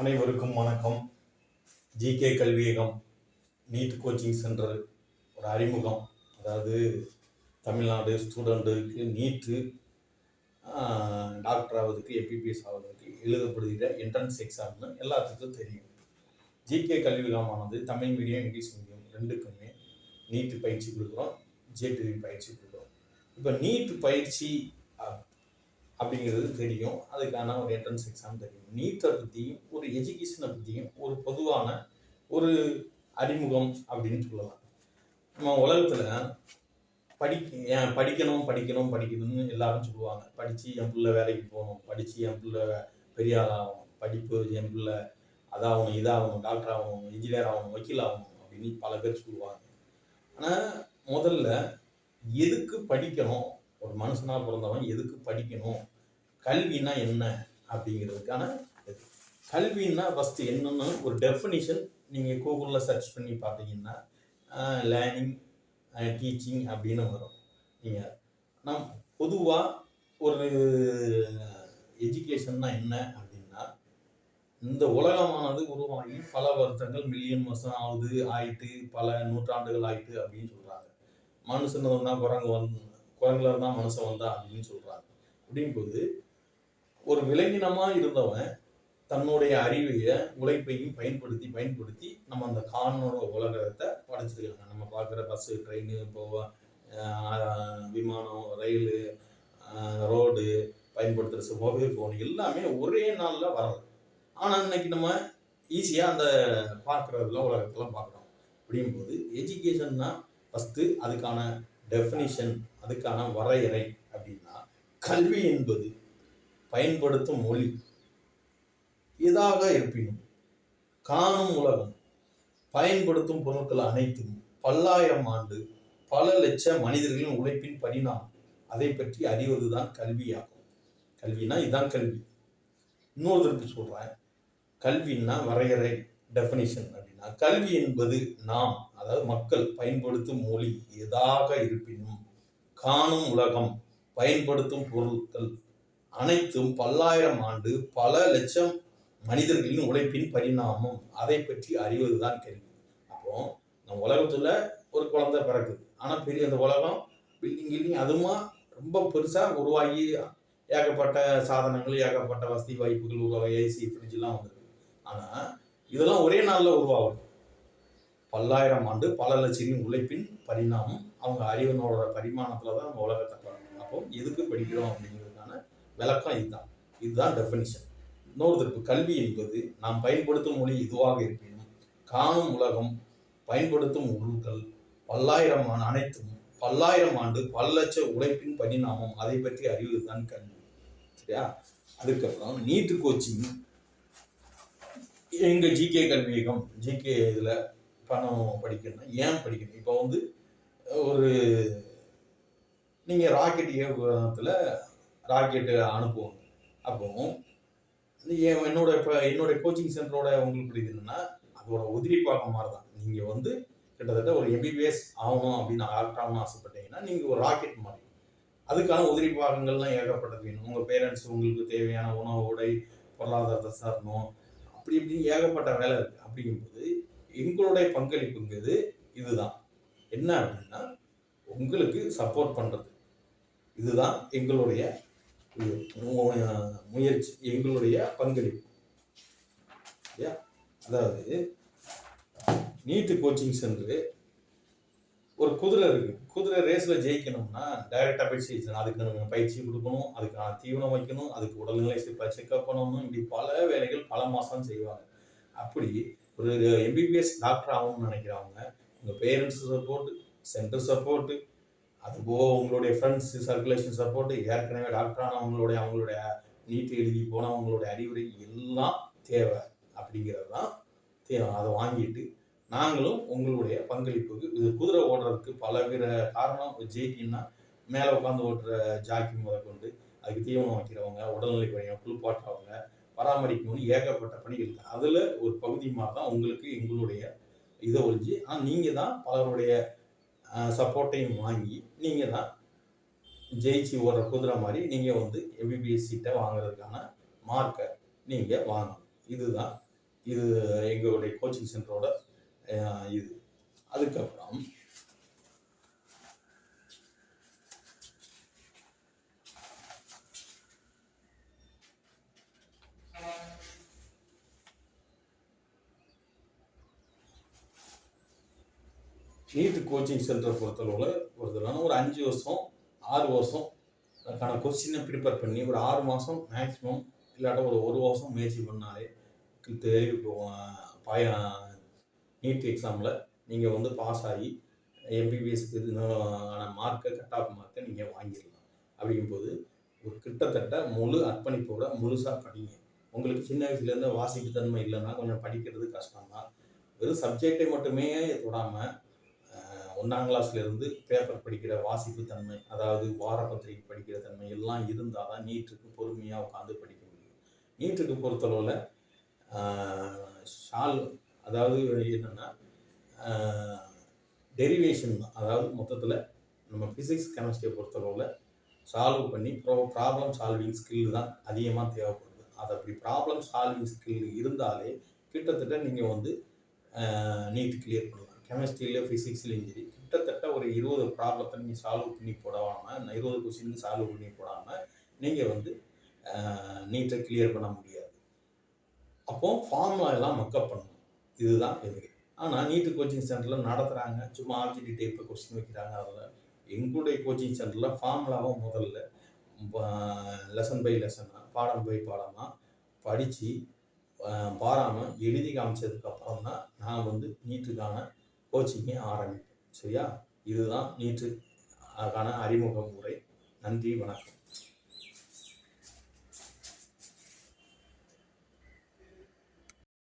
அனைவருக்கும் வணக்கம். GK Kalviyagam NEET coaching centre ஒரு அறிமுகம். அதாவது தமிழ்நாடு ஸ்டூடெண்ட்டுக்கு நீட்டு டாக்டர் ஆவதுக்கு எம்பிபிஎஸ் ஆவதுக்கு எழுதப்படுகிற என்ட்ரன்ஸ் எக்ஸாம்னு எல்லாத்துக்கும் தெரியும். ஜிகே கல்வியகமானது தமிழ் மீடியம் இங்கிலீஷ் மீடியம் ரெண்டுக்குமே நீட்டு பயிற்சி கொடுக்குறோம், ஜேடிவி பயிற்சி கொடுக்குறோம். இப்போ நீட் பயிற்சி அப்படிங்கிறது தெரியும், அதுக்கான ஒரு என்ட்ரன்ஸ் எக்ஸாம் தெரியும். நீட்டை பற்றியும் ஒரு எஜுகேஷனை பற்றியும் ஒரு பொதுவான ஒரு அறிமுகம் அப்படின்னு சொல்லலாம். நம்ம உலகத்தில் படிக்கணும் படிக்கணும் படிக்கணும்னு எல்லாரும் சொல்லுவாங்க. படித்து என் பிள்ளை வேலைக்கு போகணும், படித்து என் பிள்ளை பெரிய ஆளாகணும், படிப்பு என் பிள்ளை அதாகணும், இதாகணும், டாக்டர் ஆகணும், இன்ஜினியர் ஆகணும், வக்கீல் ஆகணும் அப்படின்னு பல பேர் சொல்லுவாங்க. ஆனால் முதல்ல எதுக்கு படிக்கணும், ஒரு மனுஷனாக பிறந்தவன் எதுக்கு படிக்கணும், கல்வின்னா என்ன அப்படிங்கிறதுக்கான கல்வின்னா ஃபஸ்ட்டு என்னென்னு ஒரு டெஃபினிஷன் நீங்கள் கூகுளில் சர்ச் பண்ணி பார்த்தீங்கன்னா லேர்னிங் டீச்சிங் அப்படின்னு வரும். நம் பொதுவாக ஒரு எஜுகேஷன்னா என்ன அப்படின்னா, இந்த உலகமானது உருவாகி பல வருஷங்கள் மில்லியன் வருஷம் ஆயிட்டு பல நூற்றாண்டுகள் ஆயிட்டு அப்படின்னு சொல்கிறாங்க. மனுஷன் தான் குரங்குல இருந்தால் மனுஷன் வந்தா அப்படின்னு சொல்கிறாங்க. அப்படிங்கும்போது ஒரு விலங்கினமாக இருந்தவன் தன்னுடைய அறிவையை உழைப்பையும் பயன்படுத்தி நம்ம அந்த காணோட உலகத்தை படைச்சிருக்காங்க. நம்ம பார்க்குற பஸ்ஸு, ட்ரெயின், இப்போ விமானம், ரயிலு, ரோடு பயன்படுத்துகிற மொபைல் ஃபோன் எல்லாமே ஒரே நாளில் வரல. ஆனால் இன்னைக்கு நம்ம ஈஸியாக அந்த பார்க்குறதுல உலகத்தெல்லாம் பார்க்குறோம். அப்படிங்கும்போது எஜுகேஷன்னா ஃபஸ்ட்டு அதுக்கான டெஃபினிஷன், அதுக்கான வரையறை அப்படின்னா, கல்வி என்பது பயன்படுத்தும் மொழி எதாக இருப்பினும் காணும் உலகம் பயன்படுத்தும் பொருட்கள் அனைத்தும் பல்லாயிரம் ஆண்டு பல லட்ச மனிதர்களின் உழைப்பின் பரிணாமம் அதை பற்றி அறிவதுதான் கல்வியாகும். கல்வினா இதுதான் கல்வி. இன்னொருத்தருக்கு சொல்றேன், கல்வின்னா வரையறை டெஃபினிஷன் அப்படின்னா, கல்வி என்பது நாம், அதாவது மக்கள் பயன்படுத்தும் மொழி எதாக இருப்பினும் காணும் உலகம் பயன்படுத்தும் பொருட்கள் அனைத்தும் பல்லாயிரம் ஆண்டு பல லட்சம் மனிதர்களின் உழைப்பின் பரிணாமம் அதை பற்றி அறிவதுதான் கல்வி. அப்போ நம்ம உலகத்துல ஒரு குழந்தை பிறக்குது, ஆனா பெரிய அந்த உலகம் பில்டிங் அதுமா ரொம்ப பெருசா உருவாகி ஏகப்பட்ட சாதனங்கள், ஏகப்பட்ட வசதி வாய்ப்புகள் உருவாகி ஏசி, ஃப்ரிட்ஜ் எல்லாம் வந்திருக்கு. ஆனா இதெல்லாம் ஒரே நாள்ல உருவாகும். பல்லாயிரம் ஆண்டு பல லட்சத்தின் உழைப்பின் பரிணாமம், அவங்க அறிவினோட பரிமாணத்துலதான் நம்ம உலகத்தை பார்க்கணும். அப்போ எதுக்கு படிக்கிறோம் அப்படிங்கிறதுக்கான விளக்கம் இதுதான் டெஃபினிஷன். இன்னொருத்தருக்கு கல்வி என்பது நாம் பயன்படுத்தும் மொழி இதுவாக இருப்பினும் காணும் உலகம் பயன்படுத்தும் பொருட்கள் அனைத்தும் பல்லாயிரம் ஆண்டு பல லட்ச உழைப்பின் பரிணாமம் அதை பற்றி அறிவதுதான் கல்வி. சரியா? அதுக்கப்புறம் நீட்டு கோச்சிங் எங்க ஜிகே கல்வியகம் ஜிகே இதுல பணம் படிக்கணும்னா ஏன் படிக்கணும்? இப்போ ஒரு நீங்க ராக்கெட் ஏவுகணத்துல ராக்கெட்டு அனுப்புவாங்க. அப்போ என்னோட கோச்சிங் சென்டரோட உங்களுக்கு புரியுதுன்னா, அதோட உதிரி பாகம் மாதிரி தான். நீங்க கிட்டத்தட்ட ஒரு எம்பிபிஎஸ் ஆகணும் அப்படின்னு ஆகணும்னு ஆசைப்பட்டீங்கன்னா நீங்க ஒரு ராக்கெட் மாதிரி. அதுக்கான உதிரி பாகங்கள்லாம் ஏகப்பட்டது வேணும். உங்க பேரண்ட்ஸ் உங்களுக்கு தேவையான உணவு, உடை, பொருளாதாரத்தை சாரணும், அப்படி இப்படின்னு ஏகப்பட்ட வேலை இருக்கு. அப்படிங்கும்போது எங்களுடைய பங்களிப்புங்கிறது இதுதான். என்ன அப்படின்னா, உங்களுக்கு சப்போர்ட் பண்றது. இதுதான் எங்களுடைய முயற்சி, எங்களுடைய பங்களிப்பு. அதாவது நீட்டு கோச்சிங் சென்டர் ஒரு குதிரை இருக்கு. குதிரை ரேஸ்ல ஜெயிக்கணும்னா டைரக்டா போய் ஜெயிக்கணும். அதுக்கு பயிற்சி கொடுக்கணும், அதுக்கான தீவனம் வைக்கணும், அதுக்கு உடல்நிலை செக்அப் பண்ணணும், இப்படி பல வேலைகள் பல மாசம் செய்வாங்க. அப்படி ஒரு எம்பிபிஎஸ் டாக்டர் ஆகணும்னு நினைக்கிறவங்க உங்க பேரண்ட்ஸ் சப்போர்ட், சென்டர் சப்போர்ட், அதுபோக உங்களுடைய ஃப்ரெண்ட்ஸ் சர்க்குலேஷன் சப்போர்ட், ஏற்கனவே டாக்டர் அவங்களுடைய நீட் எழுதி போனவங்களுடைய அறிவுரை எல்லாம் தேவை. அப்படிங்கிறது தான் தேவை. அதை வாங்கிட்டு நாங்களும் உங்களுடைய பங்களிப்புக்கு, இது குதிரை ஓடுறதுக்கு பலவித காரணம். ஜெயிக்கின்னா மேலே உட்காந்து ஓட்டுற ஜாக்கி முதற்கொண்டு அதுக்கு தீவனம் வைக்கிறவங்க, உடல்நிலை பணியை குளிப்பாட்டுறவங்க, பராமரிக்கணும்னு ஏகப்பட்ட பணிகள் இருக்கு. அதில் ஒரு பகுதி மாதிரி தான் உங்களுக்கு எங்களுடைய இதை ஒழிஞ்சு. ஆனால் நீங்கள் தான் பலருடைய சப்போர்ட்டையும் வாங்கி நீங்கள் தான் ஜெயிச்சு ஓடுற குதிரை மாதிரி நீங்கள் எம்பிபிஎஸ் சீட்டை வாங்குறதுக்கான மார்க்கை நீங்கள் வாங்கணும். இதுதான் இது எங்களுடைய கோச்சிங் சென்டரோட இது. அதுக்கப்புறம் நீட் கோச்சிங் சென்டரை பொறுத்தளவில் ஒரு 5 வருஷம் 6 வருஷம் அதுக்கான கொஸ்டினை ப்ரிப்பேர் பண்ணி ஒரு 6 மாதம் மேக்ஸிமம் இல்லாட்ட ஒரு வருஷம் முயற்சி பண்ணாலே நீட் எக்ஸாமில் நீங்கள் வந்து பாஸ் ஆகி எம்பிபிஎஸ்க்கு ஆன மார்க்கை கட் ஆஃப் மார்க்கை நீங்கள் வாங்கிடலாம். அப்படிங்கும்போது ஒரு கிட்டத்தட்ட முழு அர்ப்பணிப்போட முழுசாக படிங்க. உங்களுக்கு சின்ன வயசுலேருந்து வாசிப்பு தன்மை இல்லைன்னா கொஞ்சம் படிக்கிறது கஷ்டம்தான். வெறும் சப்ஜெக்டை மட்டுமே தொடாமல் 1ஆம் கிளாஸ்லேருந்து பேப்பர் படிக்கிற வாசிப்பு தன்மை, அதாவது வார பத்திரிகை படிக்கிற தன்மை எல்லாம் இருந்தால் தான் நீட்டுக்கு பொறுமையாக உட்காந்து படிக்க முடியும். நீட்டுக்கு பொறுத்தளவில் அதாவது என்னென்னா டெரிவேஷன் தான். அதாவது மொத்தத்தில் நம்ம ஃபிசிக்ஸ் கெமிஸ்ட்ரியை பொறுத்தளவில் சால்வ் பண்ணி ப்ராப்ளம் சால்விங் ஸ்கில் தான் அதிகமாக தேவைப்படுது. அது அப்படி ப்ராப்ளம் சால்விங் ஸ்கில் இருந்தாலே கிட்டத்தட்ட நீங்கள் வந்து நீட் கிளியர் பண்ணலாம். கெமிஸ்ட்ரியில் ஃபிசிக்ஸ்லையும் சரி கிட்டத்தட்ட ஒரு 20 ப்ராப்ளத்தை நீங்கள் சால்வ் பண்ணி போடாமல் 20 கொஸ்டினுக்கு சால்வ் பண்ணி போடாமல் நீங்கள் வந்து நீட்டை கிளியர் பண்ண முடியாது. அப்போது ஃபார்முலா எல்லாம் மக்கப் பண்ணணும். இதுதான் எதுக்கு. ஆனால் நீட்டு கோச்சிங் சென்டரில் நடத்துகிறாங்க, சும்மா ஆப்ஜெக்டிவ் டைப்பில் கொஸ்டின் வைக்கிறாங்க. அதில் எங்களுடைய கோச்சிங் சென்டரில் ஃபார்முலாவும் முதல்ல லெசன் பை லெசனாக பாடம் பை பாடமாக படித்து பாராமல் எழுதி காமிச்சதுக்கப்புறம் தான் நான் வந்து நீட்டுக்கான கோச்சிங்கை ஆரம்பிப்பேன். சரியா? இதுதான் நீட்டுக்கான அறிமுக முறை. நன்றி, வணக்கம்.